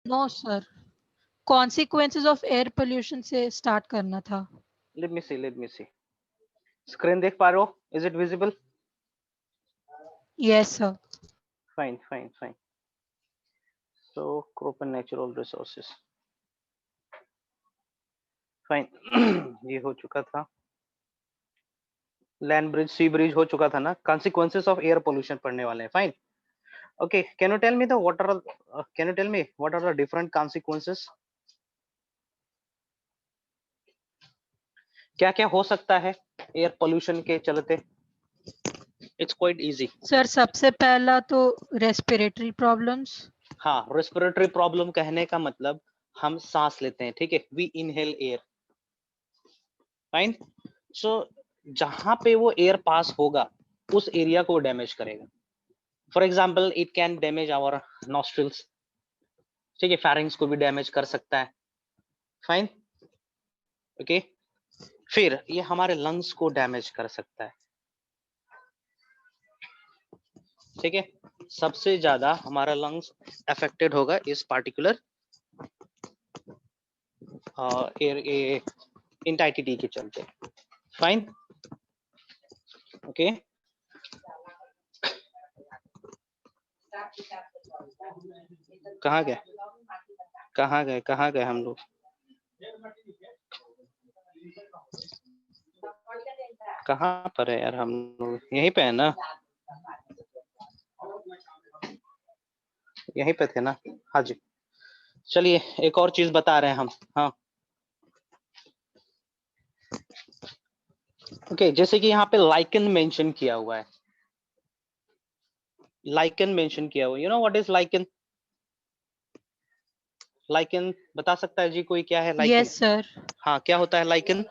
No sir, consequences of air pollution से start करना था। लेट मी सी स्क्रीन देख पा रहे हो? Is it visible? Yes sir. Fine so crop and natural resources, fine ये हो चुका था। लैंड ब्रिज, सी ब्रिज हो चुका था ना। कॉन्सिक्वेंसेस ऑफ एयर पोल्यूशन पढ़ने वाले हैं। Fine, okay. Can you tell me the what are the different consequences? क्या क्या हो सकता है एयर पोल्यूशन के चलते? इट्स क्वाइट इजी सर सबसे पहला तो रेस्पिरेटरी प्रॉब्लम्स। हाँ, रेस्पिरेटरी प्रॉब्लम कहने का मतलब हम सांस लेते हैं, ठीक है, वी इनहेल एयर। फाइन, सो जहां पे वो एयर पास होगा उस एरिया को डैमेज करेगा। For example it can damage our nostrils, ठीक है, फेरिंग्स को भी डैमेज कर सकता है। Fine, okay. फिर ये हमारे लंग्स को डैमेज कर सकता है, ठीक है। सबसे ज्यादा हमारा लंग्स अफेक्टेड होगा इस पार्टिकुलर एयर इंटाइटिटी के चलते। Fine, okay. कहाँ गए हम लोग? कहाँ पर है यार हम लोग? यहीं पे है ना, यहीं पे थे ना। हाँ जी, चलिए एक और चीज बता रहे हैं हम। हाँ, ओके, जैसे कि यहाँ पे लाइकन मेंशन किया हुआ है, लाइकन मेंशन किया हुआ, you know what is lichen? Lichen बता सकता है जी कोई, क्या है लाइकन? Yes sir. हाँ, क्या होता है लाइकन?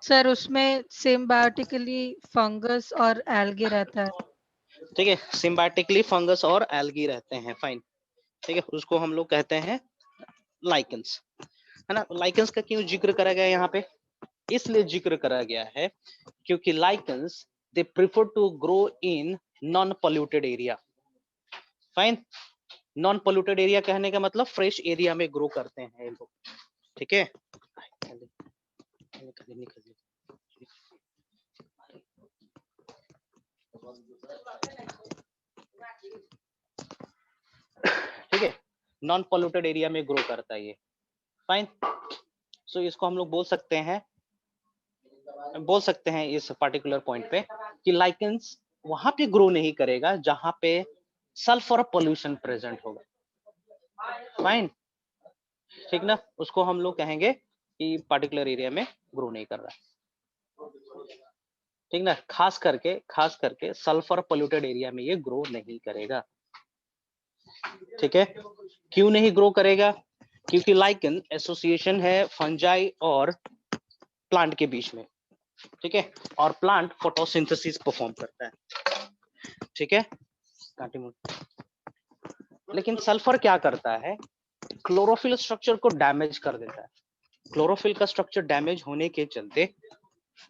सर उसमें सिम्बायोटिकली फंगस और एल्गे रहता है। ठीक है, सिम्बायोटिकली फंगस और एल्गी रहते हैं। फाइन, ठीक है, उसको हम लोग कहते हैं लाइकन्स, है ना। लाइकन्स का क्यों जिक्र करा गया यहाँ पे? इसलिए जिक्र करा गया है क्योंकि lichens they prefer to grow in non polluted area. Fine, non polluted area कहने का मतलब फ्रेश एरिया में ग्रो करते हैं लोग, ठीक है। ठीक है, नॉन पोल्यूटेड एरिया में ग्रो करता है ये। फाइन, सो इसको हम लोग बोल सकते हैं इस पर्टिकुलर पॉइंट पे कि लाइकेंस वहां पे ग्रो नहीं करेगा जहां पे सल्फर पोल्यूशन प्रेजेंट होगा। फाइन, ठीक ना, उसको हम लोग कहेंगे कि पर्टिकुलर एरिया में ग्रो नहीं कर रहा है, ठीक ना। खास करके सल्फर पोल्यूटेड एरिया में ये ग्रो नहीं करेगा, ठीक है। क्यों नहीं ग्रो करेगा? क्योंकि लाइकन एसोसिएशन है फंजाई और प्लांट के बीच में, ठीक है, और प्लांट फोटोसिंथेसिस परफॉर्म करता है, ठीक है। लेकिन सल्फर क्या करता है? क्लोरोफिल स्ट्रक्चर को डैमेज कर देता है। क्लोरोफिल का स्ट्रक्चर डैमेज होने के चलते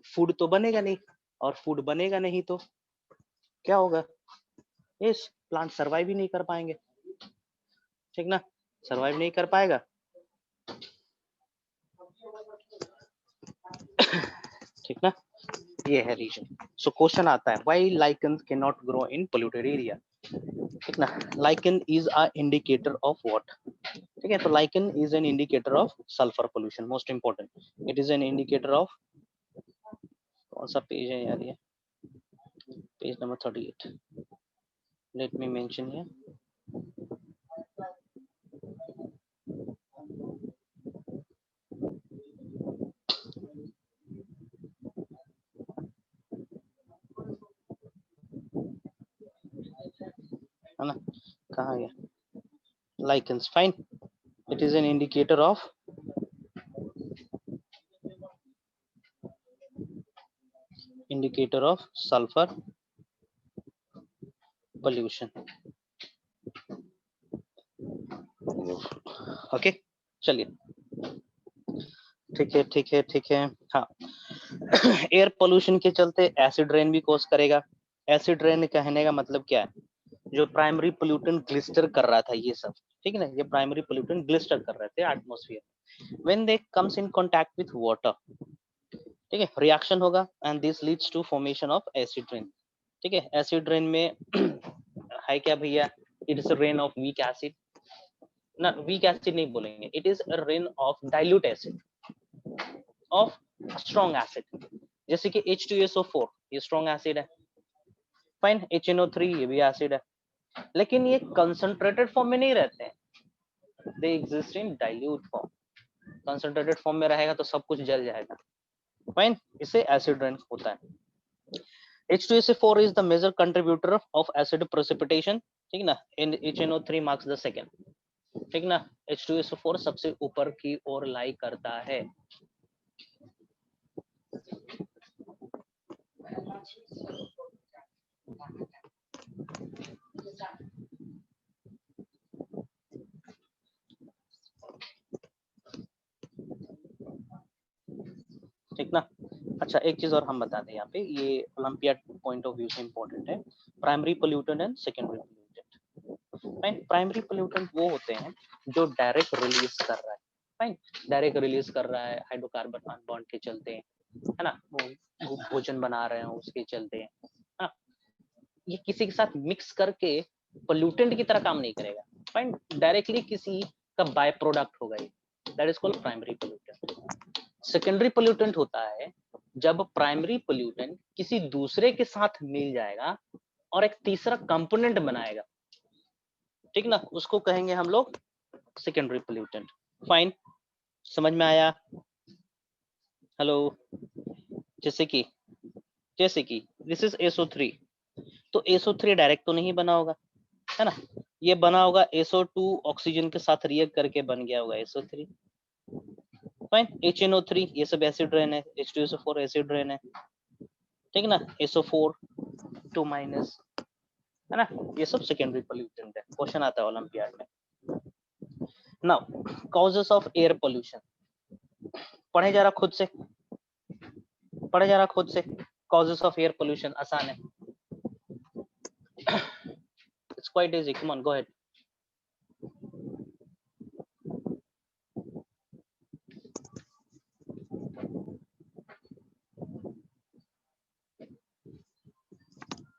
फूड तो बनेगा नहीं, और फूड बनेगा नहीं तो क्या होगा? इस प्लांट सरवाइव ही नहीं कर पाएंगे, ठीक ना, सरवाइव नहीं कर पाएगा। ठीक ना, ये है रीजन। सो क्वेश्चन आता है why lichen can not grow in polluted area, ठीक ना। Lichen is a indicator of what, ठीक है। तो lichen is an indicator of sulphur pollution, most important. It is an indicator of, कौन सा पेज है यार ये? Page number 38। Let me mention here. है ना, कहाँ गया? Lichens, fine. It is an indicator of sulfur pollution. Okay, चलिए, ठीक है। हाँ, एयर पोल्यूशन के चलते एसिड रेन भी कॉज करेगा। एसिड रेन कहने का मतलब क्या है? जो प्राइमरी पोल्यूटेंट ग्लिस्टर कर रहा था ये सब, ठीक है ना, ये प्राइमरी पोल्यूटेंट ग्लिस्टर कर रहे थे atmosphere. When they comes in contact with water, ठीक है, रिएक्शन होगा and this leads to formation of acid rain. ठीक है, एसिड रेन में है क्या भैया, it is rain of weak acid, ना वीक एसिड नहीं बोलेंगे, it is a rain of dilute acid of strong acid, जैसे कि H2SO4 ये स्ट्रॉन्ग एसिड है, फाइन, HNO3 ये भी एसिड है, लेकिन ये कंसंट्रेटेड फॉर्म में नहीं रहते हैं, they exist in dilute form. Concentrated form में रहेगा तो सब कुछ जल जाएगा, फाइन, इसे एसिड रेन होता है। H2SO4 is the major contributor of acid precipitation, ठीक ना, and HNO3 marks the second, ठीक ना, H2SO4 सबसे ऊपर की ओर लाई करता है। ठीक ना। अच्छा, एक चीज और हम बता दें यहाँ पे, ये ओलंपियाड पॉइंट ऑफ व्यू से इंपॉर्टेंट है, primary pollutant and secondary pollutant. Fine, primary pollutant वो होते हैं जो डायरेक्ट रिलीज कर रहा है, फाइन, डायरेक्ट रिलीज कर रहा है हाइड्रोकार्बन बॉन्ड के चलते, है ना, वो भोजन बना रहे हैं उसके चलते, हाँ, ये किसी के साथ मिक्स करके पोल्यूटेंट की तरह काम नहीं करेगा, फाइन, डायरेक्टली किसी का बाय प्रोडक्ट होगा ये, that is called primary pollutant. Secondary pollutant होता है जब प्राइमरी पोल्यूटेंट किसी दूसरे के साथ मिल जाएगा और एक तीसरा कंपोनेंट बनाएगा, ठीक ना, उसको कहेंगे हम लोग सेकेंडरी पोल्यूटेंट। फाइन, समझ में आया? हेलो, जैसे कि दिस इज SO3, तो SO3 डायरेक्ट तो नहीं बना होगा, है ना, ये बना होगा SO2 ऑक्सीजन के साथ रिएक्ट करके बन गया होगा SO3, फाइन, HNO3 ये सब एसिड रेन है, H2SO4 एसिड रेन है, ठीक ना, SO4 2 माइनस, है ना, ये सब सेकेंडरी पोल्यूटेंट है, क्वेश्चन आता है ओलंपियाड में। Now causes of air pollution, पढ़े जा रहा खुद से, कॉजेस ऑफ एयर पोल्यूशन आसान है, it's quite easy, come on go ahead.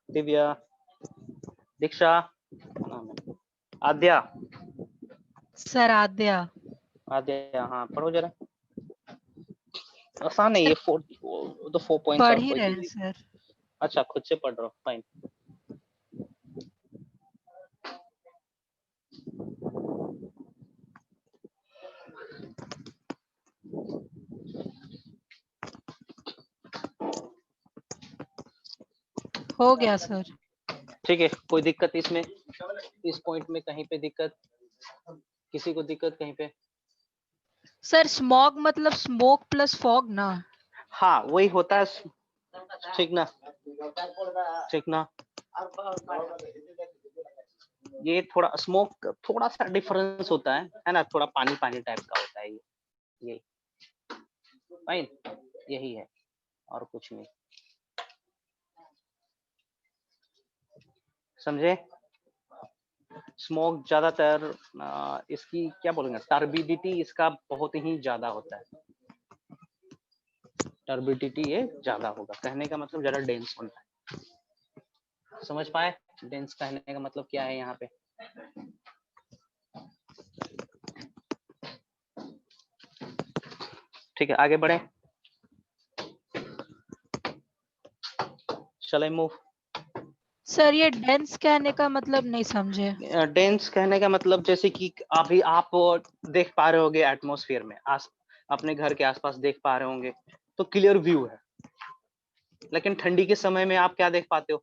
Divya, Diksha, Aadya, sir Aadya. हाँ पढ़ो जरा, आसान है ये, सर 4 पॉइंट्स पढ़ और ही कोई रहे हैं भी। सर। अच्छा, खुद से पढ़ रहा हूँ, फाइन। हो गया सर। ठीक है, कोई दिक्कत इसमें, इस पॉइंट में कहीं पे दिक्कत, किसी को दिक्कत कहीं पे? सर स्मॉग मतलब स्मोक प्लस फॉग ना? हाँ वही होता है, ठीक ना, ठीक ना, ये थोड़ा स्मोक थोड़ा सा डिफरेंस होता है ना, थोड़ा पानी पानी टाइप का होता है ये फाइन, यही है और कुछ नहीं, समझे? स्मोक ज्यादातर इसकी क्या बोलेंगे, टर्बिडिटी इसका बहुत ही ज्यादा होता है, टर्बिडिटी ये ज्यादा होगा, कहने का मतलब ज्यादा डेंस होता है, समझ पाए? डेंस कहने का मतलब क्या है यहाँ पे? ठीक है, आगे बढ़े, शall I move? सर ये डेंस कहने का मतलब नहीं समझे। डेंस कहने का मतलब जैसे कि अभी आप देख पा रहे होगे एटमॉस्फेयर में, अपने घर के आसपास देख पा रहे होंगे तो क्लियर व्यू है, लेकिन ठंडी के समय में आप क्या देख पाते हो?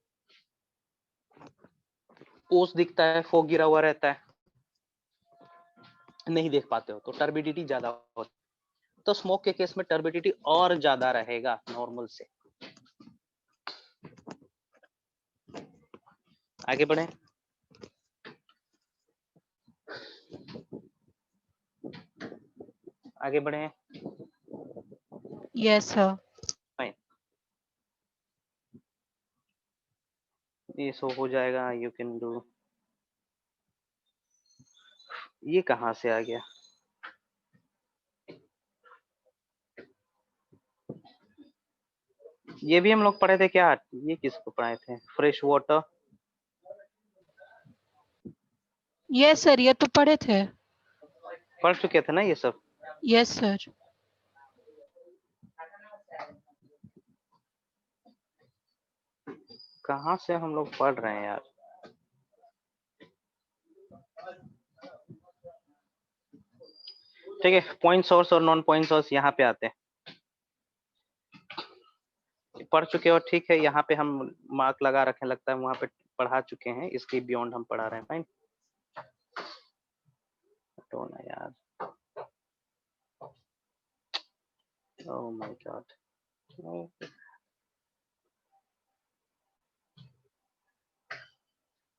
ओस दिखता है, फॉग गिरा हुआ रहता है, नहीं देख पाते हो, तो टर्बिडिटी ज्यादा होती है। तो स्मोक के केस में टर्बिडिटी और ज्यादा रहेगा नॉर्मल से। आगे बढ़े, आगे बढ़े, यस सर। फाइन, ये सो हो जाएगा, यू कैन डू। ये कहाँ से आ गया? ये भी हम लोग पढ़े थे क्या? ये किसको पढ़ाए थे? Fresh water. यस सर, ये तो पढ़े थे। पढ़ चुके थे ना ये सब? Yes sir. कहाँ से हम लोग पढ़ रहे हैं यार? ठीक है, पॉइंट सोर्स और नॉन पॉइंट सोर्स यहाँ पे आते हैं। पढ़ चुके हो, ठीक है, यहाँ पे हम मार्क लगा रखे, लगता है वहां पे पढ़ा चुके हैं, इसके बियॉन्ड हम पढ़ा रहे हैं। फाइन, तो ना यार, ओह माय गॉड,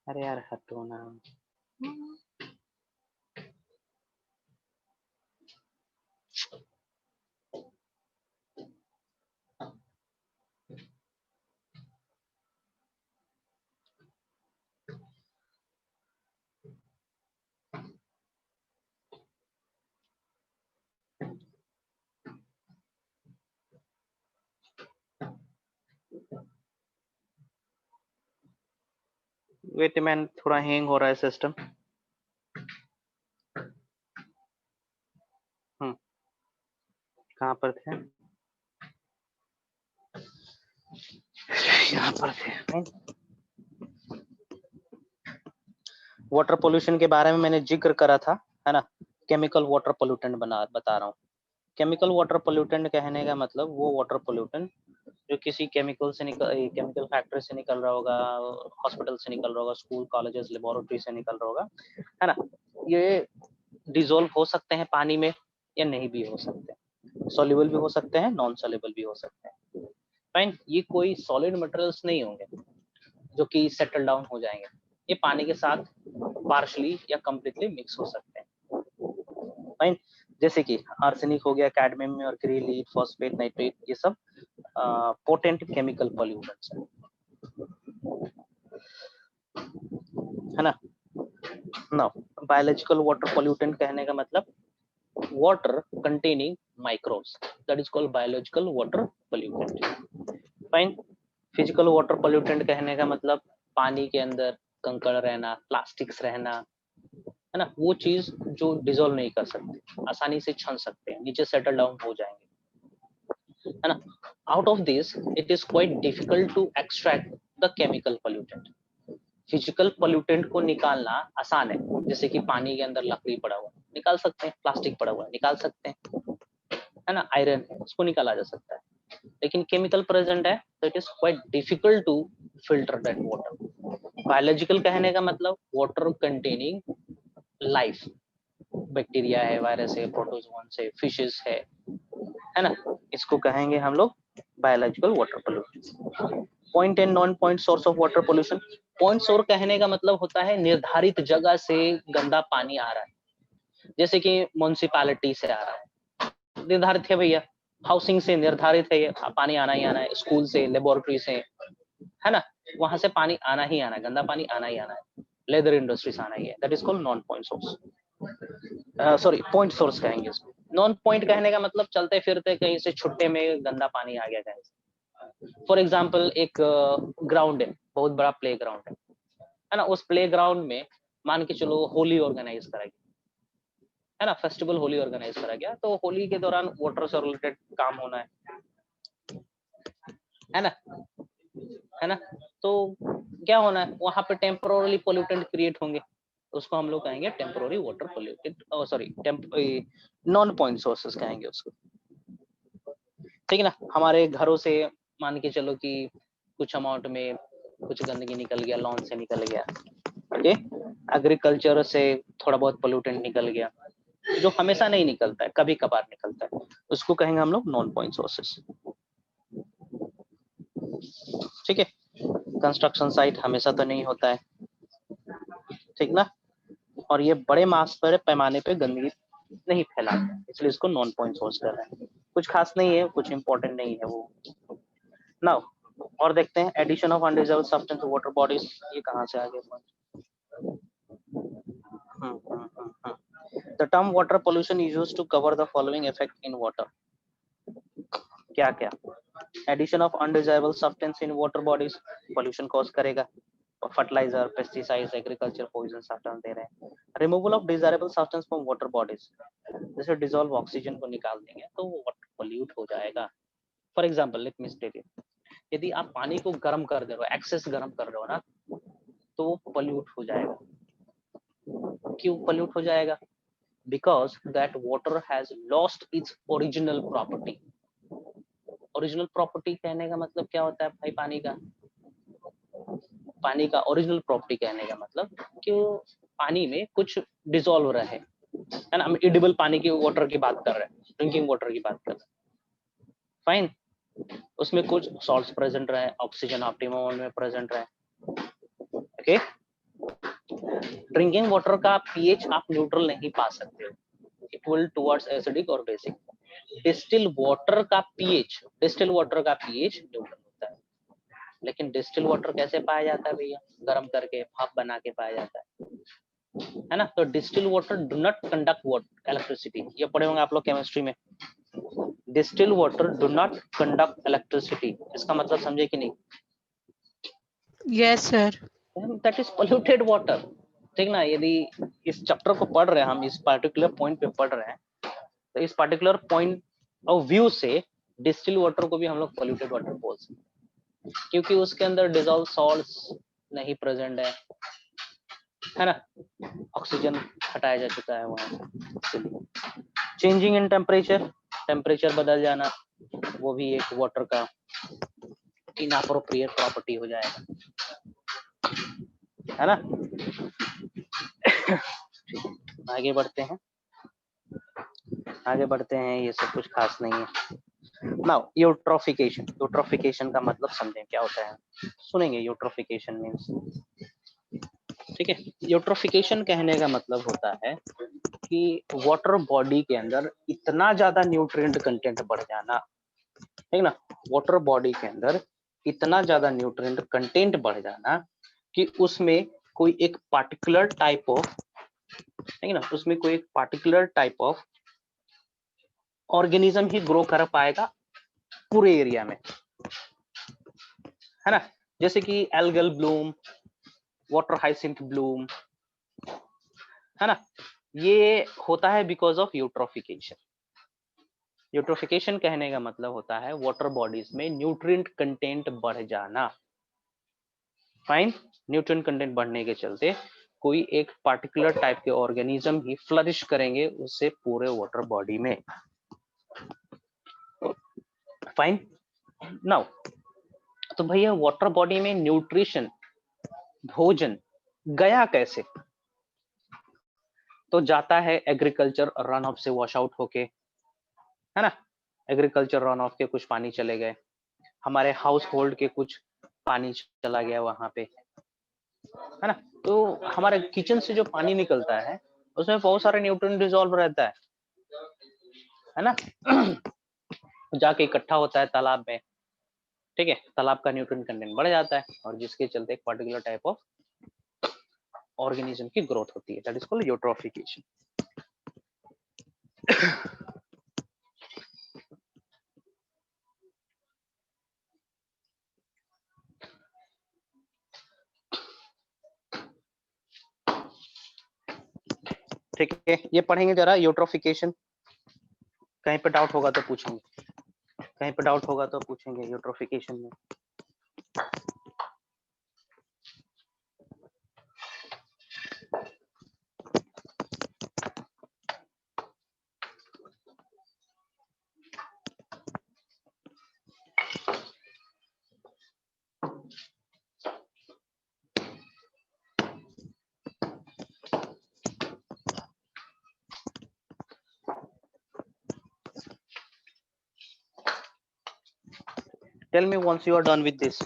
अरे यार हटो ना। वेट मैन, थोड़ा हैंग हो रहा है सिस्टम। कहाँ पर थे? यहाँ पर थे। वाटर पोल्यूशन के बारे में मैंने जिक्र करा था, है ना? केमिकल वाटर पोल्यूटेंट बता रहा हूँ। केमिकल वाटर पोल्यूटेंट कहने का मतलब वो वाटर पोल्यूटेंट जो किसी केमिकल फैक्ट्री से निकल रहा होगा, हॉस्पिटल से निकल रहा होगा, स्कूल कॉलेजेस लेबोरेटरी से निकल रहा होगा, है ना? ये डिसॉल्व हो सकते हैं पानी में या नहीं भी हो सकते हैं, सॉल्युबल भी हो सकते हैं, नॉन सॉल्युबल भी हो सकते हैं। फाइन, ये कोई सॉलिड मटेरियल्स नहीं होंगे जो कि सेटल डाउन हो जाएंगे। ये पानी के साथ पार्शली या कंप्लीटली मिक्स हो सकते हैं। फाइन, जैसे कि आर्सेनिक हो गया, cadmium, mercury, lead, phosphate, nitrate, ये सब पोटेंट केमिकल पॉल्यूटेंट्स है ना? नाउ बायोलॉजिकल वाटर पॉल्यूटेंट कहने का मतलब water containing microbes, that is called biological water pollutant. Fine, physical water pollutant कहने का मतलब पानी के अंदर कंकड़ रहना, प्लास्टिक्स रहना, है ना? वो चीज जो डिसॉल्व नहीं कर सकते, आसानी से छन सकते हैं, नीचे सेटल डाउन हो जाएंगे, है ना? Out of this it is quite difficult to extract the chemical pollutant. Physical pollutant को निकालना आसान है, जैसे कि पानी के अंदर लकड़ी पड़ा हुआ निकाल सकते हैं, प्लास्टिक पड़ा हुआ निकाल सकते हैं, है ना? आयरन है, उसको निकाला जा सकता है। लेकिन केमिकल प्रेजेंट है तो it is quite difficult to filter that water. Biological कहने का मतलब वाटर कंटेनिंग लाइफ, बैक्टीरिया है, वायरस है, प्रोटोजोन्स है, फिशेस है ना? इसको कहेंगे हम लोग biological water pollution. Point and non point source of water pollution. Point source कहने का मतलब होता है निर्धारित जगह से गंदा पानी आ रहा है, जैसे कि म्युनिसिपैलिटी से आ रहा है, निर्धारित है भैया, हाउसिंग से निर्धारित है, ये पानी आना ही आना है, स्कूल से, लेबोरेटरी से, है ना? वहां से पानी आना ही आना है, गंदा पानी आना ही आना है, लेदर इंडस्ट्री से आना ही है, that is called non point source, sorry point source कहेंगे इसको। नॉन पॉइंट कहने का मतलब चलते फिरते कहीं से छुट्टे में गंदा पानी आ गया कहीं से। फॉर एग्जाम्पल एक ग्राउंड है, बहुत बड़ा प्ले ग्राउंड है ना? उस प्ले ग्राउंड में मान के चलो होली ऑर्गेनाइज करा गया, है ना? फेस्टिवल होली ऑर्गेनाइज करा गया, तो होली के दौरान वाटर से रिलेटेड काम होना है ना? है ना? तो क्या होना है, वहां पे टेम्पोररी पोल्यूटेंट क्रिएट होंगे, उसको हम लोग कहेंगे temporary water pollutant, sorry non point sources कहेंगे उसको, ठीक है ना? हमारे घरों से मान के चलो कि कुछ अमाउंट में कुछ गंदगी निकल गया, लॉन से निकल गया, ओके, एग्रीकल्चर से थोड़ा बहुत पोल्यूटेंट निकल गया, जो हमेशा नहीं निकलता है, कभी कभार निकलता है, उसको कहेंगे हम लोग नॉन पॉइंट सोर्सेस, ठीक है? कंस्ट्रक्शन साइट हमेशा तो नहीं होता है, ठीक ना? और ये बड़े मास पर पैमाने पे गंदगी नहीं फैलाता, इसलिए इसको नॉन पॉइंट सोर्स कर रहे हैं। कुछ खास नहीं है, कुछ इंपॉर्टेंट नहीं है वो। नाउ और देखते हैं addition of undesired substance to water bodies, ये कहाँ से आ गया? The term water pollution is used to cover the following effect in water. क्या क्या? Addition of undesirable substance in water bodies pollution cause करेगा. Fertilizer, pesticides, agriculture poison substance दे रहे हैं. Removal of desirable substance from water bodies. जैसे dissolve oxygen को निकाल देंगे तो water pollute हो जाएगा. For example, let me state it. यदि आप पानी को गर्म कर दे रहे हो, एक्सेस गर्म कर रहे हो ना, तो वो pollute हो जाएगा. क्यों pollute हो जाएगा? Because that water has lost its original property. Original property कहने का मतलब क्या होता है भाई? पानी का ओरिजिनल प्रॉपर्टी कहने का मतलब कि पानी में कुछ डिसॉल्व रहे, है ना. हम एडिबल पानी की वाटर की बात कर रहे हैं, ड्रिंकिंग वाटर की बात कर रहे हैं. फाइन, उसमें कुछ सॉल्ट्स प्रेजेंट रहे, ऑक्सीजन ऑप्टिमम में प्रेजेंट रहे. ओके, ड्रिंकिंग वाटर का पीएच आप न्यूट्रल नहीं पा सकते हो, इट विल टुवर्ड्स एसिडिक और बेसिक. डिस्टिल वाटर का पीएच न्यूट्रल होता है. लेकिन डिस्टिल वाटर कैसे पाया जाता है भैया? गर्म करके भाप बना के पाया जाता है ना. तो distil water do not conduct electricity. ये पढ़े होंगे आप लोग केमिस्ट्री में. Distil water do not conduct electricity. इसका मतलब समझे कि नहीं? Yes sir. That is polluted water. ठीक ना. यदि इस चैप्टर को पढ़ रहे हैं, हम इस पर्टिकुलर पॉइंट पे पढ़ रहे हैं, तो इस पर्टिकुलर पॉइंट ऑफ व्यू से डिस्टिल वाटर को भी हम लोग पोल्यूटेड वाटर बोल सकते हैं, क्योंकि उसके अंदर डिसॉल्व सॉल्ट्स नहीं प्रेजेंट है ना. ऑक्सीजन हटाया जा चुका है वहां. चेंजिंग इन टेम्परेचर बदल जाना, वो भी एक वाटर का इनअप्रोप्रिएट प्रॉपर्टी हो जाएगा, है ना. आगे बढ़ते हैं, ये सब कुछ खास नहीं है. नाउ यूट्रोफिकेशन का मतलब समझें क्या होता है. सुनेंगे यूट्रोफिकेशन मींस. ठीक है, यूट्रोफिकेशन कहने का मतलब होता है कि वाटर बॉडी के अंदर इतना ज्यादा न्यूट्रिएंट कंटेंट बढ़ जाना, ठीक ना. वाटर बॉडी के अंदर इतना ज्यादा न्यूट्रिएंट कंटेंट बढ़ जाना कि उसमें कोई एक पार्टिकुलर टाइप ऑफ, ठीक ना, उसमें कोई एक particular type of organism he grow कर पाएगा पूरे एरिया में, है ना. जैसे कि algal Bloom, water hyacinth Bloom, है ना. ये होता है बिकॉज ऑफ यूट्रोफिकेशन. यूट्रोफिकेशन कहने का मतलब होता है वाटर बॉडीज में न्यूट्रिएंट कंटेंट बढ़ जाना. फाइन, न्यूट्रिएंट कंटेंट बढ़ने के चलते कोई एक पार्टिकुलर टाइप के ऑर्गेनिज्म ही फ्लरिश करेंगे उससे पूरे वाटर बॉडी में. फाइन. नाउ तो भैया वाटर बॉडी में न्यूट्रिशन, भोजन गया कैसे? तो जाता है एग्रीकल्चर रन ऑफ से वॉश आउट होके, है ना. एग्रीकल्चर रन ऑफ के कुछ पानी चले गए, हमारे हाउस होल्ड के कुछ पानी चला गया वहां पे, है ना. तो हमारे किचन से जो पानी निकलता है उसमें बहुत सारे न्यूट्रिएंट डिसॉल्व रहता है ना. जाके इकट्ठा होता है तालाब में, ठीक है. तालाब का न्यूट्रिएंट कंटेंट बढ़ जाता है और जिसके चलते एक पर्टिकुलर टाइप ऑफ ऑर्गेनिज्म की ग्रोथ होती है. That is called eutrophication. ठीक है, ये पढ़ेंगे जरा यूट्रोफिकेशन. कहीं पे डाउट होगा तो पूछेंगे, यूट्रोफिकेशन में. Tell me once you are done with this.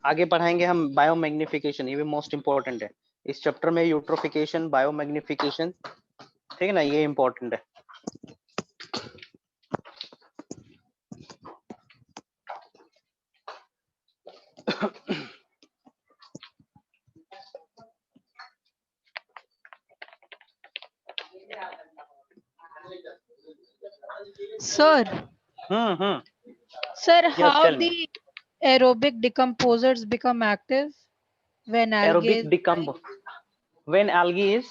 आगे पढ़ाएंगे हम बायोमैग्निफिकेशन. ये भी मोस्ट इंपॉर्टेंट है. इस चैप्टर में यूट्रोफिकेशन, बायोमैग्निफिकेशन, ठीक है ना, ये इंपॉर्टेंट है। Sir, sir, Yes, how tell me. the aerobic decomposers become active when algae Aerobic when algae is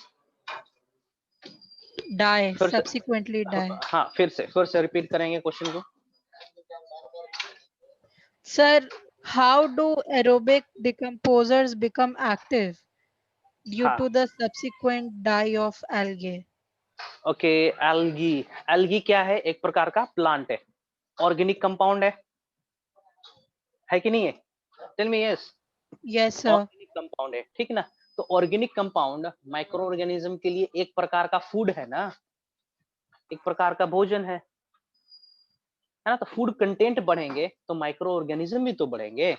die, फिर से, subsequently die? हाँ फिर से रिपीट करेंगे क्वेश्चन को। Sir, how do aerobic decomposers become active due हाँ to the subsequent die of algae? Okay, algae क्या है? एक प्रकार का प्लांट है, ऑर्गेनिक कंपाउंड है कि नहीं है? Tell me yes. Yes, sir. Organic compound है, ठीक ना। तो ऑर्गेनिक कंपाउंड माइक्रो ऑर्गेनिज्म के लिए एक प्रकार का फूड है ना, एक प्रकार का भोजन है ना। तो फूड कंटेंट बढ़ेंगे तो माइक्रो ऑर्गेनिज्म भी तो बढ़ेंगे।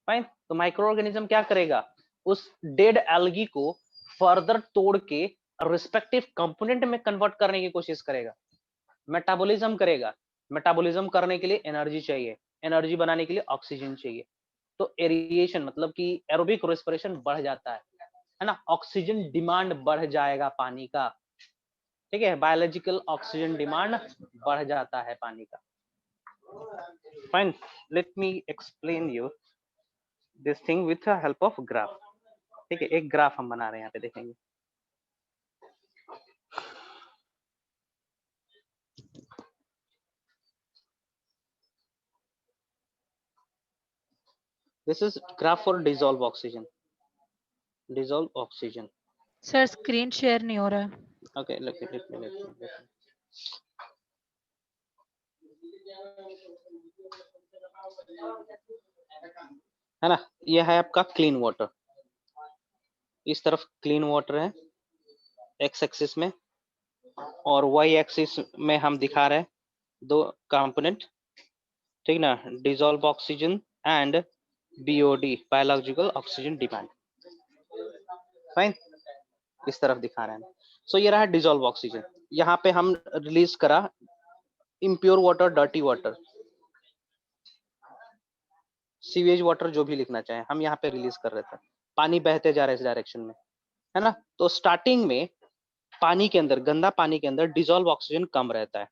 फाइन। तो माइक्रो ऑर्गेनिज्म क्या करेगा? उस डेड एल्गी को फर्दर तोड़ के रिस्पेक्टिव कंपोनेंट में कन्वर्ट करने की कोशिश करेगा, मेटाबॉलिज्म करेगा। मेटाबॉलिज्म करने के लिए एनर्जी चाहिए, एनर्जी बनाने के लिए ऑक्सीजन चाहिए। तो एरिएशन मतलब कि एरोबिक रेस्पिरेशन बढ़ जाता है ना, ऑक्सीजन डिमांड बढ़ जाएगा पानी का, ठीक है। बायोलॉजिकल ऑक्सीजन डिमांड बढ़ जाता है पानी का। Fine, let me explain you this thing with help of graph, ठीक है। एक ग्राफ हम बना रहे हैं, यहाँ पे देखेंगे। This is graph for dissolve oxygen. Dissolve oxygen. Sir, screen share नहीं हो रहा है. Okay, let me. है ना, ये है आपका क्लीन वाटर। इस तरफ क्लीन वाटर है एक्स एक्सिस में, और वाई एक्सिस में हम दिखा रहे हैं दो कंपोनेंट, ठीक ना, dissolve oxygen and BOD, biological oxygen demand. Fine, इस तरफ दिखा रहे हैं। सो ये रहा डिसॉल्व ऑक्सीजन। यहाँ पे हम रिलीज करा impure water, dirty water, sewage water, जो भी लिखना चाहे, हम यहाँ पे रिलीज कर रहे थे। पानी बहते जा रहे हैं इस डायरेक्शन में, है ना। तो स्टार्टिंग में पानी के अंदर, गंदा पानी के अंदर डिसॉल्व ऑक्सीजन कम रहता है,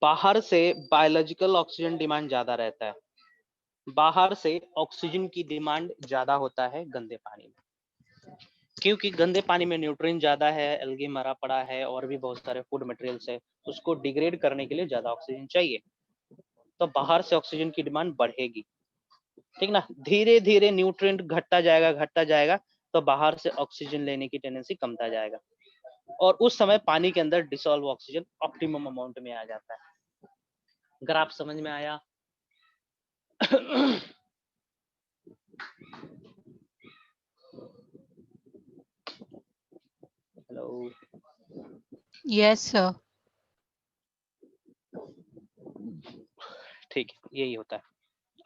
बाहर से बायोलॉजिकल ऑक्सीजन डिमांड ज्यादा रहता है। बाहर से ऑक्सीजन की डिमांड ज्यादा होता है गंदे पानी में, क्योंकि गंदे पानी में न्यूट्रिएंट ज्यादा है, एल्गी मरा पड़ा है, और भी बहुत सारे फूड मटेरियल्स है, उसको डिग्रेड करने के लिए ज्यादा ऑक्सीजन चाहिए। तो बाहर से ऑक्सीजन की डिमांड बढ़ेगी, ठीक ना। धीरे धीरे न्यूट्रिएंट घटता जाएगा, तो बाहर से ऑक्सीजन लेने की टेंडेंसी कमता जाएगा, और उस समय पानी के अंदर डिसॉल्व ऑक्सीजन ऑप्टिमम अमाउंट में आ जाता है। ग्राफ समझ में आया? Hello, Yes, sir. ठीक है, यही होता है।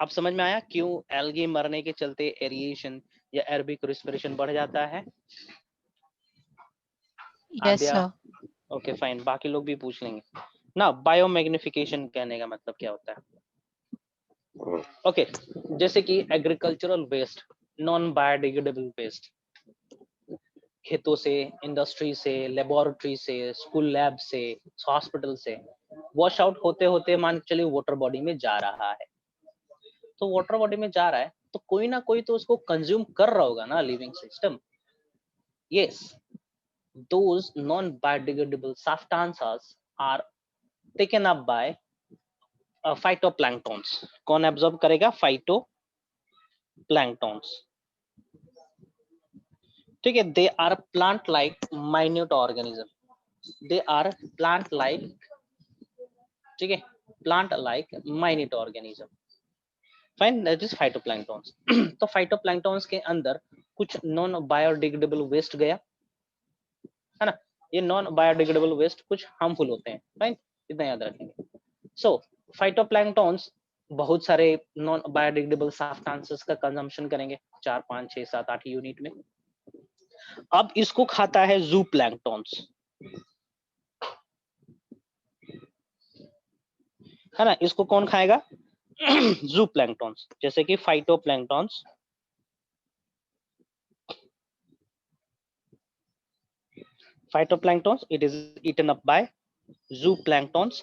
अब समझ में आया क्यों एल्गी मरने के चलते एरिएशन या एरोबिक रेस्पिरेशन बढ़ जाता है? Yes, sir. ओके फाइन, बाकी लोग भी पूछ लेंगे ना। बायोमैग्निफिकेशन कहने का मतलब क्या होता है? ओके, जैसे कि agricultural waste, non biodegradable waste, खेतों से, इंडस्ट्री से, लेबोरेटरी से, स्कूल लैब से, हॉस्पिटल से वॉश आउट होते होते मान के चलिए वाटर बॉडी में जा रहा है। तो वाटर बॉडी में जा रहा है तो कोई ना कोई तो उसको कंज्यूम कर रहा होगा ना, living system. Yes, those non-biodegradable substances are taken up by phytoplanktons. कौन एब्जॉर्ब करेगा? phytoplanktons, ठीक है। They are plant like minute organism, they are plant like, ठीक है, plant like minute organism. Fine, that is phytoplanktons. तो phytoplanktons के अंदर कुछ नॉन बायोडिग्रेडेबल वेस्ट गया, है ना। ये नॉन बायोडिग्रेडेबल वेस्ट कुछ हार्मफुल होते हैं, फाइन, इतना याद रखेंगे। सो फाइटोप्लैंक्टॉन्स बहुत सारे नॉन बायोडिग्रेडेबल सब्सटेंसेस का कंजम्पशन करेंगे, 4 5 6 7 8 यूनिट में। अब इसको खाता है जू प्लैंक्टॉन्स, है ना। इसको कौन खाएगा? जू प्लैंक्टॉन्स, जैसे कि phytoplanktons, phytoplanktons it is eaten up by zooplanktons,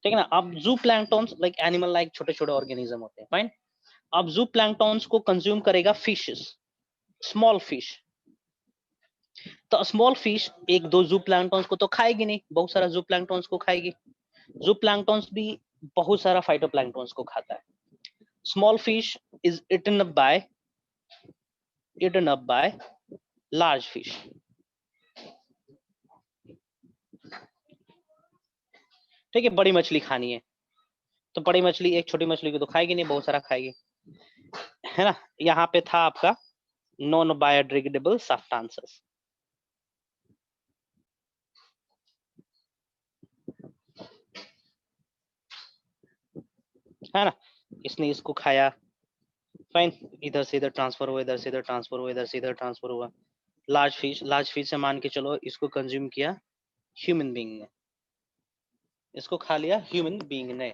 ठीक है ना। अब जू प्लैंक्टॉन्स लाइक एनिमल लाइक छोटे छोटे ऑर्गेनिज्म होते हैं, फाइन। अब जू प्लैंक्टॉन्स को कंज्यूम करेगा फिशेस, स्मॉल फिश। तो स्मॉल फिश एक दो जू प्लैंक्टॉन्स को तो खाएगी नहीं, बहुत सारा जू प्लैंक्टॉन्स को खाएगी। जू प्लैंक्टॉन्स भी बहुत सारा फाइटोप्लैंक्टॉन्स को खाता है। Small fish is eaten up by large fish, ठीक है। बड़ी मछली खानी है तो बड़ी मछली एक छोटी मछली को तो खाएगी नहीं, बहुत सारा खाएगी, है ना। यहाँ पे था आपका नॉन बायोडिग्रेडेबल सब्सटेंसेस, है ना। इसने इसको खाया, फाइन, इधर से इधर ट्रांसफर हुआ, इधर से इधर ट्रांसफर हुआ, इधर से इधर ट्रांसफर हुआ। लार्ज फिश से मान के चलो इसको कंज्यूम किया ह्यूमन बीइंग ने, इसको खा लिया ह्यूमन बीइंग ने,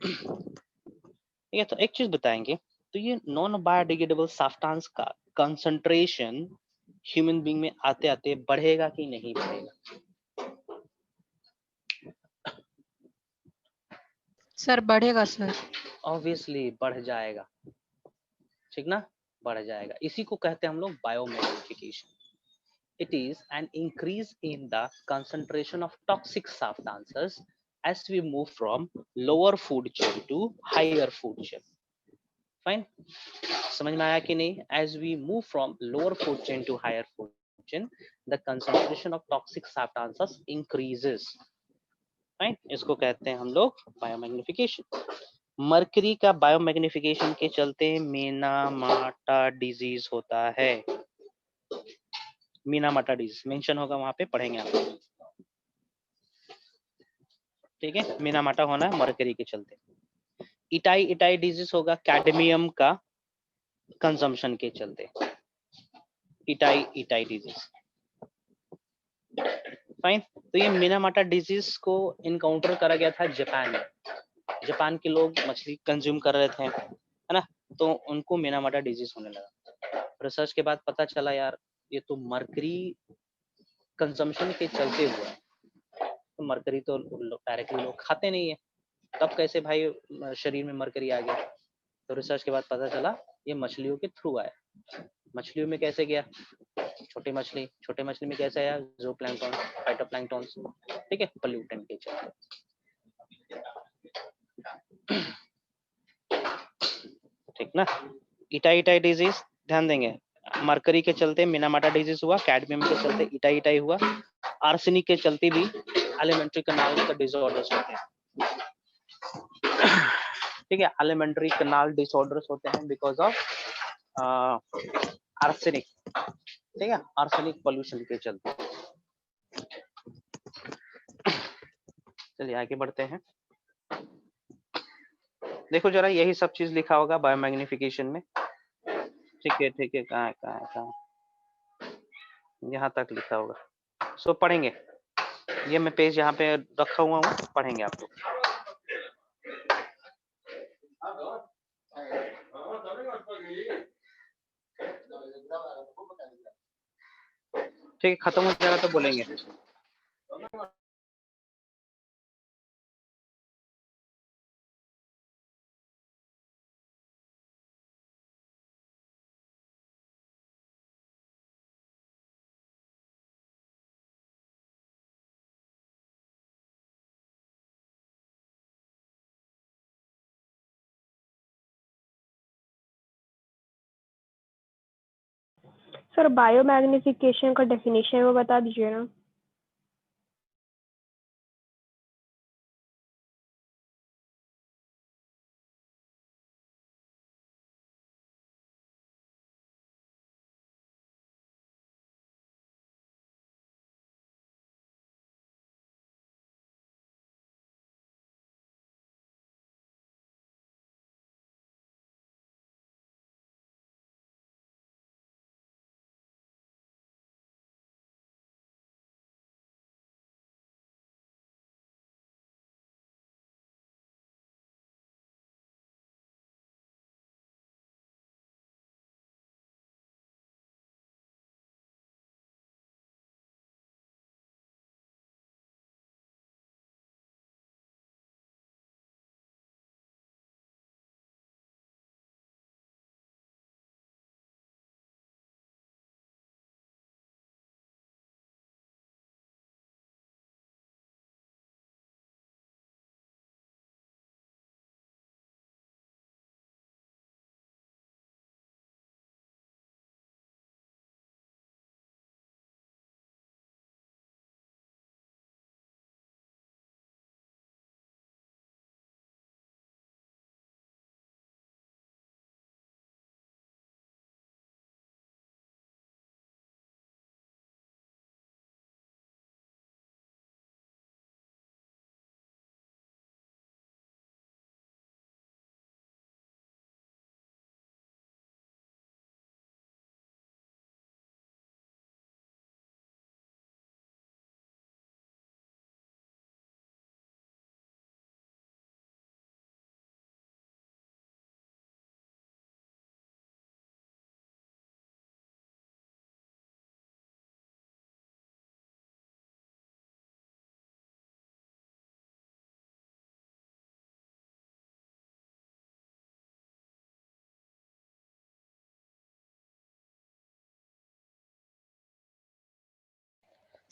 ठीक है। तो एक चीज बताएंगे, तो ये नॉन बायोडिग्रेडेबल सब्सटेंस का कंसंट्रेशन ह्यूमन बीइंग में आते आते बढ़ेगा कि नहीं बढ़ेगा? सर बढ़ेगा सर। ऑब्वियसली बढ़ जाएगा, ठीक ना, बढ़ जाएगा। इसी को कहते हैं हम लोग biomagnification. It is an increase in the concentration of toxic substances as we move from lower food chain to higher food chain. Fine? समझ में आया कि नहीं? As we move from lower food chain to higher food chain, the concentration of toxic substances increases. Fine? इसको कहते हैं हम लोग बायोमैग्निफिकेशन। मर्करी का बायोमैग्निफिकेशन के चलते मीनामाटा डिजीज होता है। मीनामाटा डिजीज मेंशन होगा वहां पे, पढ़ेंगे आप, ठीक है। मीनामाटा होना है मर्करी के चलते। इटाई डिजीज होगा कैडमियम का कंजम्पशन के चलते, इटाई डिजीज, फाइन। तो ये मीनामाटा डिजीज को इनकाउंटर करा गया था जापान में। जापान के लोग मछली कंज्यूम कर रहे थे, है ना, तो उनको मीनामाटा डिजीज होने लगा। रिसर्च के बाद पता चला यार ये तो मर्करी कंजम्पशन के चलते हुआ है। तो मरकरी तो डायरेक्टली लोग खाते नहीं है, तब कैसे भाई शरीर में मरकरी आ गया? तो रिसर्च के बाद पता चला ये मछलियों के थ्रू आया। मछलियों में कैसे गया? छोटे मछली में कैसे आया? ज़ूप्लैंक्टन, फाइटोप्लैंक्टन, ठीक है, पोल्यूटेंट के चलते, ठीक ना। इटाई डिजीज ध्यान देंगे, मरकरी के चलते मीनामाटा डिजीज हुआ, कैडमियम के चलते इटाई हुआ, आर्सेनिक के चलते भी एलिमेंट्री कैनाल का डिसऑर्डर्स होते हैं, ठीक है। एलिमेंट्री कैनाल डिसऑर्डर्स होते हैं बिकॉज ऑफ आर्सेनिक, ठीक है, आर्सेनिक पोल्यूशन के चलते। चलिए आगे बढ़ते हैं। देखो जरा यही सब चीज लिखा होगा बायोमैग्निफिकेशन में, ठीक है, कहाँ यहाँ तक लिखा होगा। सो पढ़ेंगे, ये मैं पेज यहाँ पे रखा हुआ हूँ, पढ़ेंगे आप लोग, ठीक है। खत्म हो जाएगा तो बोलेंगे। सर बायोमैग्निफिकेशन का डेफिनेशन वो बता दीजिए ना।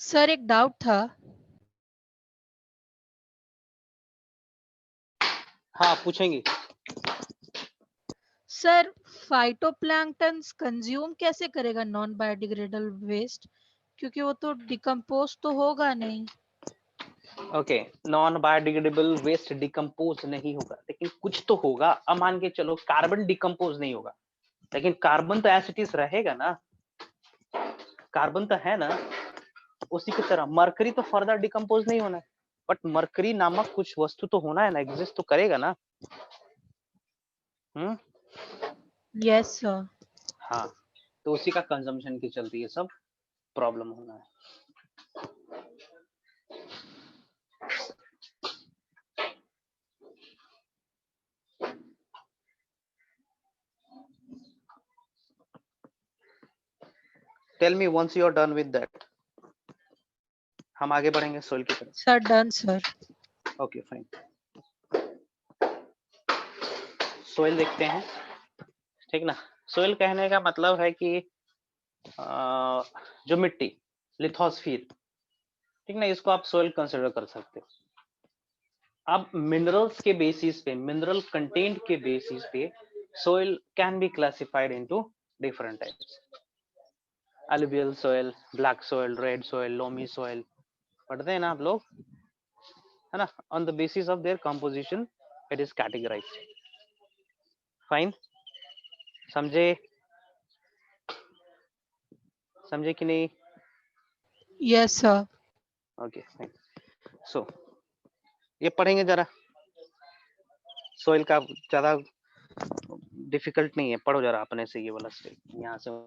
सर एक डाउट था। हाँ पूछेंगे। सर फाइटोप्लैंक्टन कंज्यूम कैसे करेगा नॉन बायोडिग्रेडेबल वेस्ट, क्योंकि वो तो डिकम्पोज तो होगा नहीं। Okay, non biodegradable waste decompose नहीं होगा, लेकिन कुछ तो होगा। अब मान के चलो कार्बन डिकम्पोज नहीं होगा, लेकिन कार्बन तो एसिटिस रहेगा ना, कार्बन तो है ना। उसी की तरह मरकरी तो फर्दर डिकम्पोज नहीं होना है, बट मरकरी नामक कुछ वस्तु तो होना है ना, एग्जिस्ट तो करेगा ना। Yes sir. हाँ, तो उसी का कंजम्पशन की चलती है सब प्रॉब्लम होना है। Tell me once you are done with that, हम आगे बढ़ेंगे सोइल की तरफ। Sir done sir. Okay fine, soil देखते हैं, ठीक ना। सोइल कहने का मतलब है कि जो मिट्टी, लिथोस्फीयर, ठीक ना, इसको आप सोइल कंसिडर कर सकते हो। अब मिनरल्स के बेसिस पे, मिनरल कंटेंट के बेसिस पे soil can be classified into different types. alluvial soil, black soil, red soil, loamy soil, पढ़ते हैं ना आप लोग, है ना। on the basis of their composition it is categorized. fine, समझे, समझे कि नहीं? Yes sir. ओके फाइन, सो ये पढ़ेंगे जरा। सोइल का ज्यादा डिफिकल्ट नहीं है, पढ़ो जरा अपने से ये वाला स्टेप यहाँ से।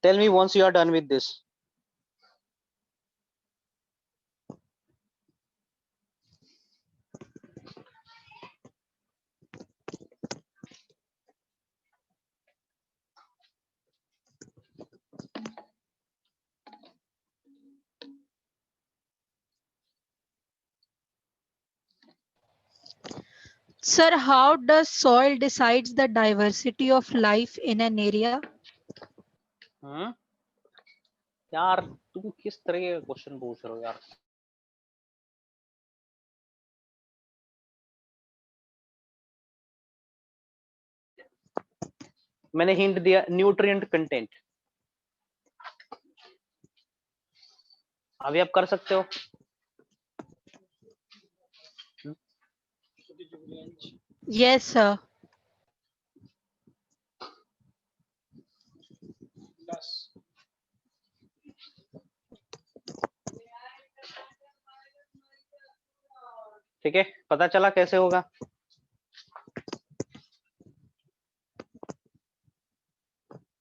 tell me once you are done with this. Sir, how does soil decides the diversity of life in an area? यार तुम किस तरह के क्वेश्चन पूछ रहे हो यार। मैंने हिंट दिया, न्यूट्रिएंट कंटेंट। अभी आप कर सकते हो। Yes, sir. ठीक है, पता चला कैसे होगा?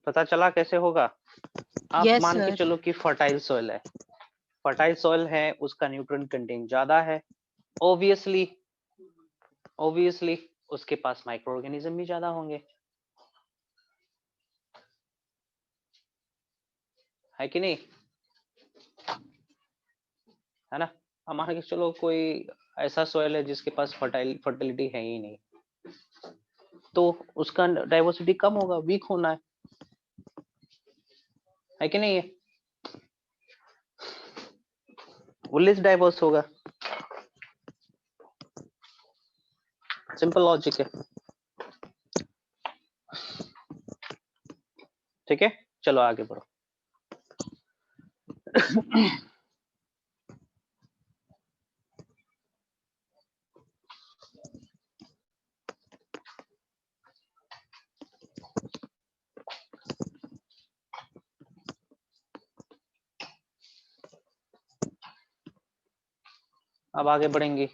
पता चला कैसे होगा? आप यस मान के सर। चलो कि फर्टाइल सॉइल है, फर्टाइल सॉइल है, उसका न्यूट्रिएंट कंटेंट ज्यादा है, ऑब्वियसली उसके पास माइक्रो ऑर्गेनिज्म भी ज्यादा होंगे, है कि नहीं, है ना। हम मान के चलो कोई ऐसा सॉइल है जिसके पास फर्टिलिटी है ही नहीं, तो उसका डाइवर्सिटी कम होगा, वीक होना है कि नहीं, वो लेस डाइवर्स होगा, सिंपल लॉजिक है, ठीक है। चलो आगे बढ़ो। अब आगे बढ़ेंगे।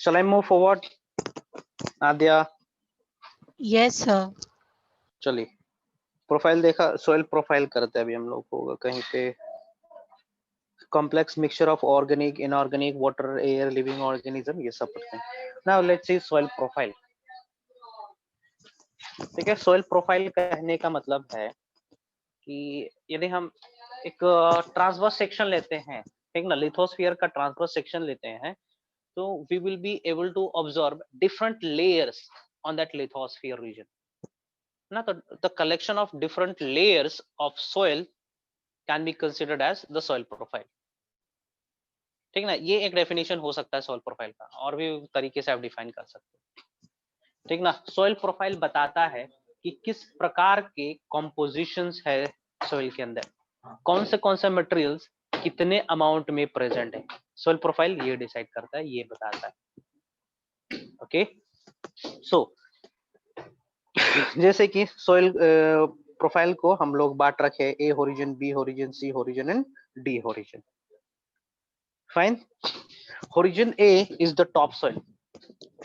Shall I move forward? Adya, yes sir. चलिए प्रोफाइल देखा, सॉइल प्रोफाइल करते हैं अभी हम लोग होगा कहीं पे, complex mixture of organic, inorganic, water, air, living organism, ये सब पढ़ते हैं। Now let's see soil profile. ठीक है, सॉइल प्रोफाइल कहने का मतलब है कि यदि हम एक ट्रांसवर्स सेक्शन लेते हैं, ठीक ना, लिथोस्फीयर का ट्रांसवर्स सेक्शन लेते हैं, तो we will be able to observe different layers on that lithosphere region ना, तो the collection of different layers of soil can be considered as the soil profile, ठीक ना। ये एक डेफिनेशन हो सकता है सॉइल प्रोफाइल का, और भी तरीके से आप डिफाइन कर सकते हैं, ठीक ना। सॉइल प्रोफाइल बताता है कि किस प्रकार के कॉम्पोजिशंस है सॉइल के अंदर, कौन से मटेरियल्स कितने अमाउंट में प्रेजेंट है, सॉइल प्रोफाइल ये डिसाइड करता है, ये बताता है। ओके, सो जैसे कि सॉइल प्रोफाइल को हम लोग बांट रखे, A horizon, B horizon, C horizon and D horizon. Fine, horizon A is the top soil,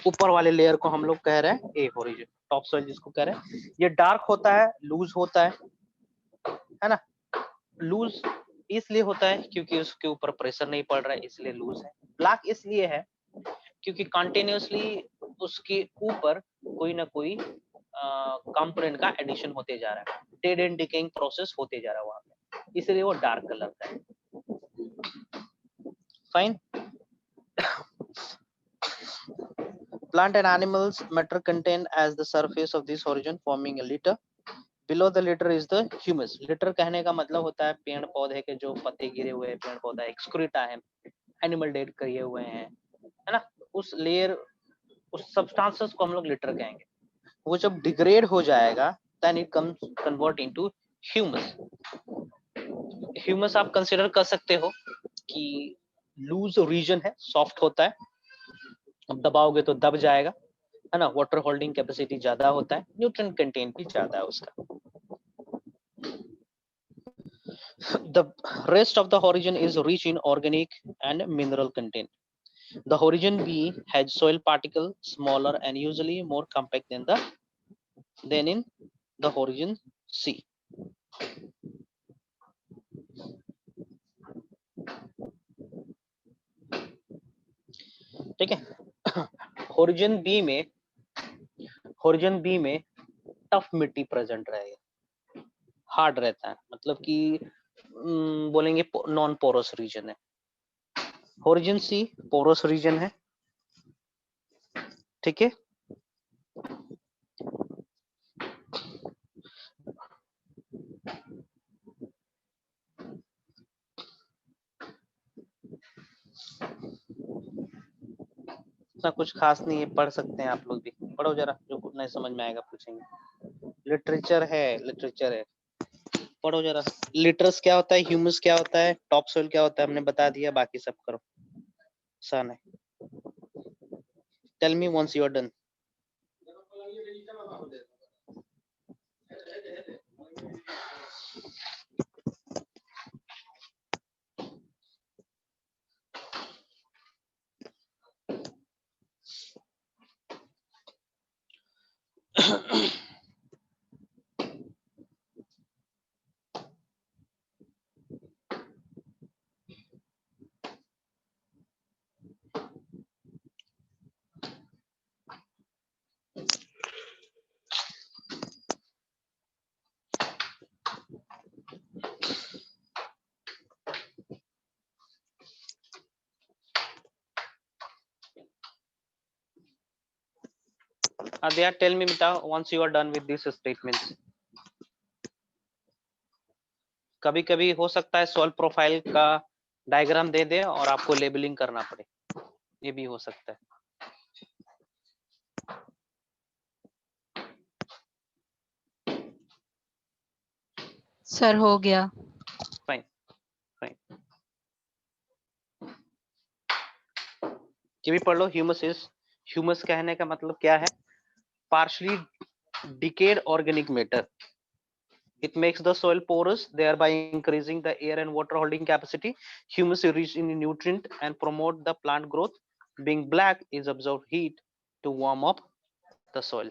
ऊपर वाले लेयर को हम लोग कह रहे हैं ए होरिजन, टॉप सॉइल जिसको कह रहे हैं। ये डार्क होता है, लूज होता है ना। लूज इसलिए होता है क्योंकि उसके ऊपर प्रेशर नहीं पड़ रहा है, इसलिए लूज है। ब्लैक इसलिए है क्योंकि कंटिन्यूअसली उसके ऊपर कोई ना कोई कंपोनेंट का एडिशन होते जा रहा है, डेड एंड डिकेइंग प्रोसेस होते जा रहा है वहां पे, इसलिए वो डार्क कलर का है। Fine, plant and animals matter contain as the surface of this horizon forming a litter, below the litter is the humus। litter कहने का मतलब होता है पेड़ पौधे के जो पत्ते गिरे हुए हैं, पेड़ पौधा एक्सक्रीटा है, एनिमल डेड किए हुए हैं, है ना, उस लेयर, उस सब्सटेंसेस को हम लोग लिटर कहेंगे। वो जब डिग्रेड हो जाएगा then it comes convert into humus. Humus आप कंसीडर कर सकते हो कि लूज रीजन है, सॉफ्ट होता है, अब दबाओगे तो दब जाएगा, है ना, वाटर होल्डिंग कैपेसिटी ज्यादा होता है, न्यूट्रिएंट कंटेंट भी ज्यादा है उसका। The rest of the horizon is rich in organic and mineral content. The horizon B has soil particle smaller and usually more compact than in the horizon C. ठीक है, horizon B में tough मिट्टी present रहेगा, hard रहता है, मतलब कि बोलेंगे नॉन पोरस रीजन है। होरिजन सी पोरस रीजन है, ठीक है। उतना कुछ खास नहीं है, पढ़ सकते हैं आप लोग भी, पढ़ो जरा, जो नहीं समझ में आएगा पूछेंगे। लिटरेचर है, पढ़ो जरा। लिटरस क्या होता है, ह्यूमस क्या होता है, टॉप सोइल क्या होता है, हमने बता दिया, बाकी सब करो, आसान है। Tell me once you are done. Adya, tell me beta once you are done with these statements. कभी कभी हो सकता है सॉइल प्रोफाइल का डायग्राम दे दे और आपको लेबलिंग करना पड़े, ये भी हो सकता है। सर हो गया। फाइन फाइन, ये भी पढ़ लो। ह्यूमस कहने का मतलब क्या है, partially decade organic matter. It makes the soil porous, thereby increasing the air and water holding capacity. Humus is rich in nutrient and promote the plant growth. Being black is absorb heat to warm up the soil.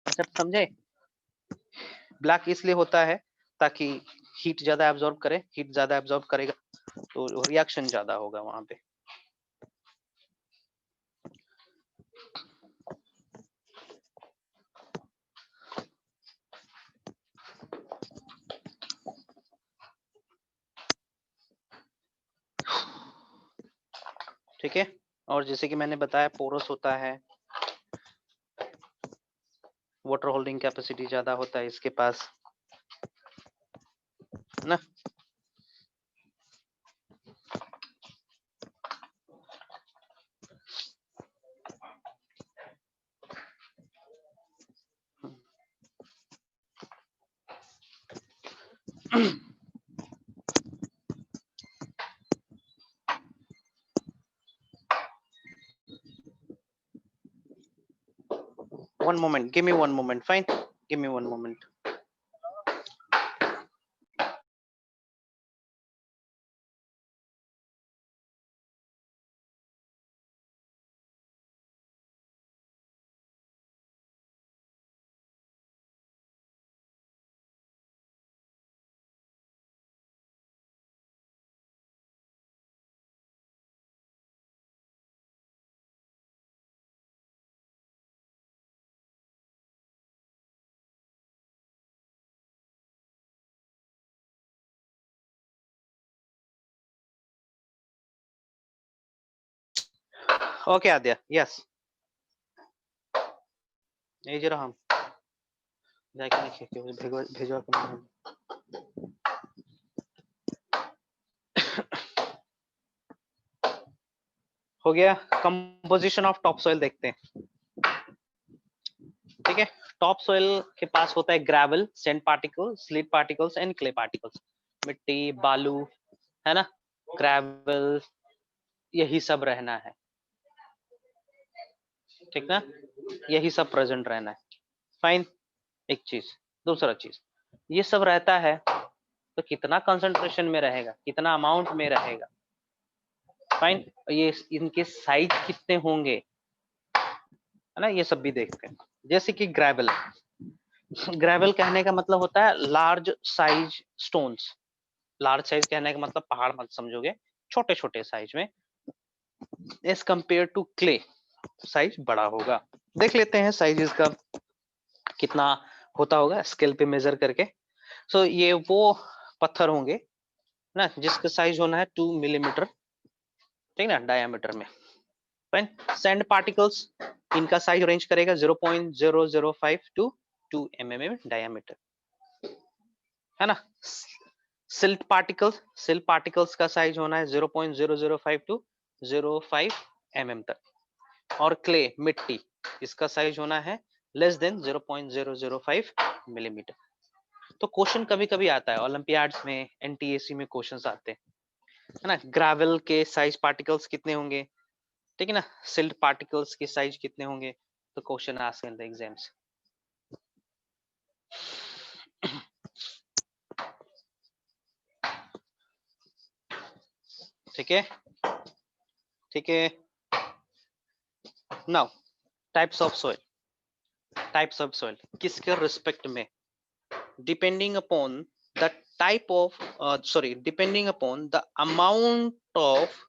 सब समझे? Black इसलिए होता है ताकि heat ज्यादा absorb करे, heat ज्यादा absorb करेगा तो रिएक्शन ज्यादा होगा वहां पे। ठीक है, और जैसे कि मैंने बताया पोरस होता है, वाटर होल्डिंग कैपेसिटी ज्यादा होता है इसके पास ना। One moment, give me one moment. Fine, give me one moment. Okay, Adya, yes. ये जरा हम जाके लिखे कि भेजवा के हो गया। कंपोजिशन ऑफ टॉप सॉइल देखते हैं। ठीक है, टॉप सॉइल के पास होता है gravel, sand particles, slit particles and clay particles. मिट्टी, बालू, है ना, ग्रेवल, यही सब रहना है। ठीक ना, यही सब प्रेजेंट रहना है। फाइन, एक चीज। दूसरा चीज, ये सब रहता है तो कितना कंसंट्रेशन में रहेगा, कितना अमाउंट में रहेगा। फाइन, ये इनके साइज कितने होंगे, है ना, ये सब भी देखते हैं। जैसे कि ग्रेवल, ग्रेवल कहने का मतलब होता है large size stones. Large size कहने का मतलब पहाड़ मत समझोगे, छोटे छोटे साइज में। As compare to clay, size बड़ा होगा। देख लेते हैं साइज इसका कितना होता होगा स्केल पे मेजर करके। सो ये वो पत्थर होंगे ना जिसका साइज होना है 2 मिलीमीटर, ठीक ना, डायमीटर में। फाइन, सैंड पार्टिकल्स, इनका साइज रेंज करेगा 0.005 टू 2 mm डायमीटर, है ना। सिल्ट पार्टिकल्स का साइज होना है 0.005 टू 0.5 mm तक। और क्ले मिट्टी, इसका साइज होना है लेस देन 0.005 मिलीमीटर। तो क्वेश्चन कभी कभी आता है ओलंपियाड्स में, एनटीएसी में क्वेश्चंस आते हैं, है ना। ग्रेवल के साइज पार्टिकल्स कितने होंगे, ठीक है ना, सिल्ट पार्टिकल्स के साइज कितने होंगे, तो question ask in the exams. ठीक है, ठीक है। Now types of soil, types of soil किसके रिस्पेक्ट में, depending upon the type of depending upon the amount of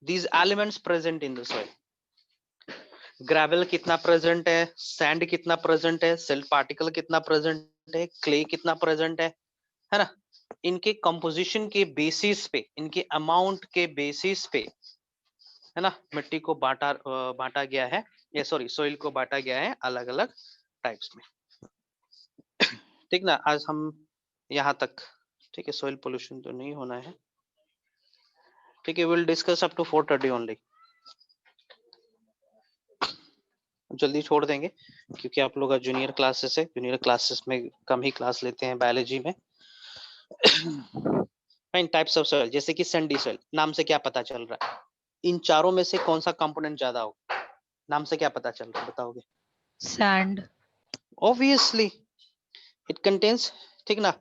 these elements present in the soil। Gravel कितना प्रेजेंट है, sand कितना present है, सिल्ट पार्टिकल कितना प्रेजेंट है, clay कितना present है ना। इनके कंपोजिशन के बेसिस पे, इनके अमाउंट के बेसिस पे, है ना, मिट्टी को बांटा गया है, ये सॉरी सोइल को बांटा गया है अलग अलग टाइप्स में। ठीक ना, आज हम यहाँ तक, ठीक है। सोइल पोल्यूशन तो नहीं होना है, ठीक है। Will discuss up to 4:30 only, जल्दी छोड़ देंगे क्योंकि आप लोग जूनियर क्लासेस है, जूनियर क्लासेस में कम ही क्लास लेते हैं बायोलॉजी में। फाइन, टाइप्स ऑफ सॉइल, जैसे कि सैंडी सॉइल, नाम से क्या पता चल रहा है, इन चारों में से कौन सा कंपोनेंट ज्यादा होगा, नाम से क्या पता चल रहा है, बताओगे? सैंड। ऑब्वियसली इट कंटेन्स, ठीक ना,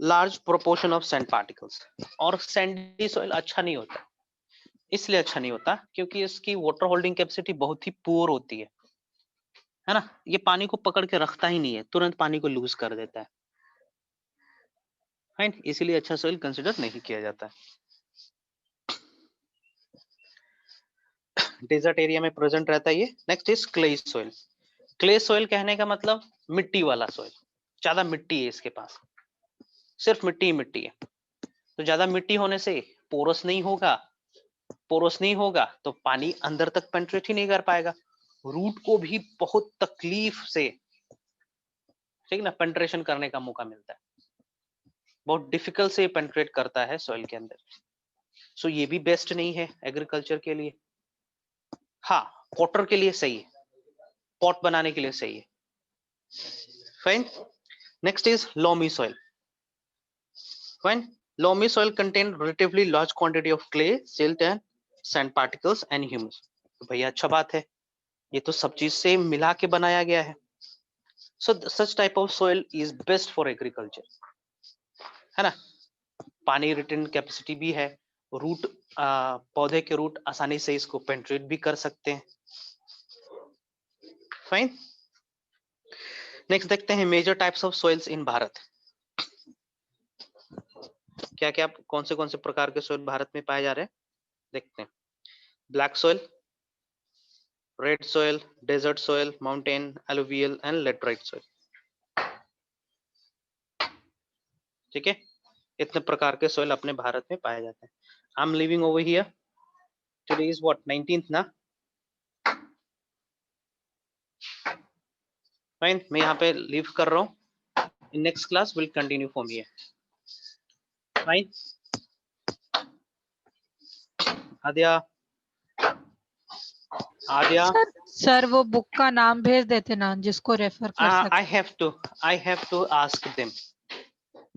large proportion of sand particles. और सैंडी सॉइल अच्छा नहीं होता, इसलिए अच्छा नहीं होता क्योंकि इसकी वाटर होल्डिंग कैपेसिटी बहुत ही पुअर होती है ना। ये पानी को पकड़ के रखता ही नहीं है, तुरंत पानी को लूज कर देता है, फाइन, इसीलिए अच्छा सॉइल कंसिडर नहीं किया जाता है। डेजर्ट एरिया में प्रेजेंट रहता है ये। Next is clay soil. Clay soil कहने का मतलब मिट्टी वाला सॉइल, ज्यादा मिट्टी है इसके पास, सिर्फ मिट्टी ही मिट्टी है। तो ज्यादा मिट्टी होने से पोरस नहीं होगा, पोरस नहीं होगा तो पानी अंदर तक पेंट्रेट ही नहीं कर पाएगा, रूट को भी बहुत तकलीफ से, ठीक ना, पेंट्रेशन करने का मौका मिलता है, बहुत डिफिकल्ट से पेंट्रेट करता है सॉइल के अंदर। सो ये भी बेस्ट नहीं है एग्रीकल्चर के लिए। हाँ, वाटर के लिए सही है, पॉट बनाने के लिए सही है, fine. Next is loamy soil। Fine. Loamy soil contain relatively large quantity of clay, silt and sand particles and humus। तो भैया अच्छा बात है, ये तो सब चीज से मिला के बनाया गया है। So such type of soil is best for agriculture, है ना। पानी रिटेन कैपेसिटी भी है, रूट पौधे के रूट आसानी से इसको पेंट्रेट भी कर सकते हैं, फाइन। नेक्स्ट देखते हैं मेजर टाइप्स ऑफ सॉइल्स इन भारत। क्या क्या कौन से प्रकार के सॉइल भारत में पाए जा रहे हैं, देखते हैं। Black soil, red soil, desert soil, mountain, alluvial and laterite soil. ठीक है, इतने प्रकार के सॉइल अपने भारत में पाए जाते हैं। I am living over here, today is what 19th ना, फाइन, मैं यहाँ पे लिव कर रहा हूँ। In next class will continue from here, fine. Aadya, Aadya, sir वो बुक का नाम भेज देते ना जिसको रेफर कर सकते। I have to ask them,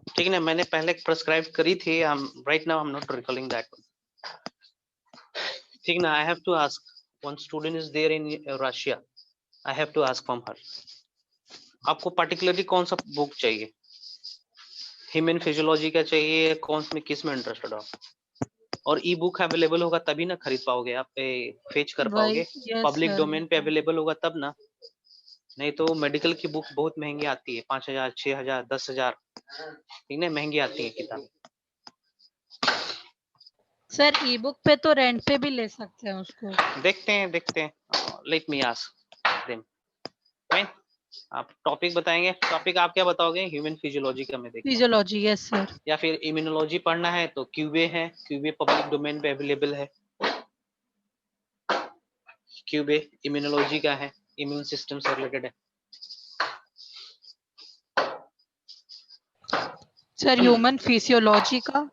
ठीक है ना। मैंने पहले प्रिस्क्राइब करी थी, right now I am not recalling that one, ठीक ना। I have to ask, one student is there in Russia, I have to ask from her. आपको पर्टिकुलरली कौन सा बुक चाहिए, ह्यूमन फिजियोलॉजी का चाहिए, कौन में, किस में इंटरेस्टेड हो? और ई बुक अवेलेबल होगा तभी ना खरीद पाओगे आप, फेच कर वही, पाओगे, यस पब्लिक सर। डोमेन पे अवेलेबल होगा तब ना। नहीं तो मेडिकल की बुक बहुत महंगी आती है, 5,000, 6,000, 10,000, ठीक है, महंगी आती है किताब। सर ई बुक पे तो रेंट पे भी ले सकते हैं उसको। देखते हैं, let me ask them, fine. आप टॉपिक बताएंगे, टॉपिक आप क्या बताओगे, ह्यूमन फिजियोलॉजी का मैं देखता हूँ, फिजियोलॉजी, यस सर। या फिर इम्यूनोलॉजी पढ़ना है तो क्यूबे है, क्यूबे पब्लिक डोमेन पे अवेलेबल है, क्यूबे इम्यूनोलॉजी का है, इम्यून सिस्टम से रिलेटेड है। सर ह्यूमन फिजियोलॉजी का,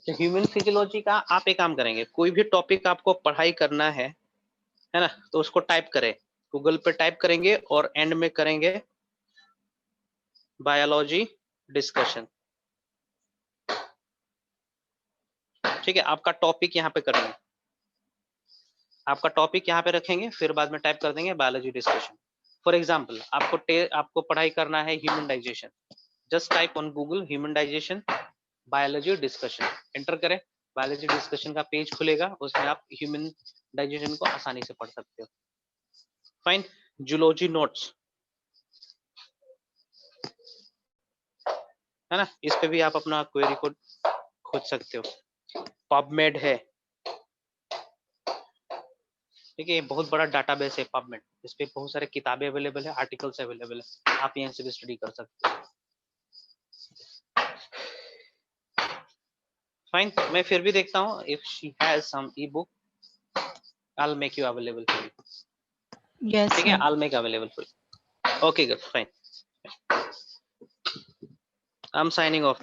ह्यूमन फिजियोलॉजी का आप एक काम करेंगे, कोई भी टॉपिक आपको पढ़ाई करना है, है ना, तो उसको टाइप करें, गूगल पे टाइप करेंगे और एंड में करेंगे बायोलॉजी डिस्कशन। ठीक है, आपका टॉपिक यहाँ पे करेंगे, आपका टॉपिक यहाँ पे रखेंगे, फिर बाद में टाइप कर देंगे बायोलॉजी डिस्कशन। फॉर एग्जाम्पल आपको पढ़ाई करना है human digestion, just type on Google human digestion biology discussion, enter करें, बायोलॉजी डिस्कशन का पेज खुलेगा, उसमें आप ह्यूमन डाइजेशन को आसानी से पढ़ सकते हो। फाइन। जूलॉजी नोट्स है ना, इस पे भी आप अपना क्वेरी को खोज सकते हो। पबमेड है, ठीक है, ये बहुत बड़ा डाटाबेस है पबमेड, इस पे बहुत सारे किताबें अवेलेबल है, आर्टिकल्स अवेलेबल है, आप यहाँ से भी स्टडी कर सकते हो। फाइन, मैं फिर भी देखता हूँ, if she has some e book I will make you available for you. Yes, ठीक है, sir. I will make available for you. Okay good, fine, I am signing of.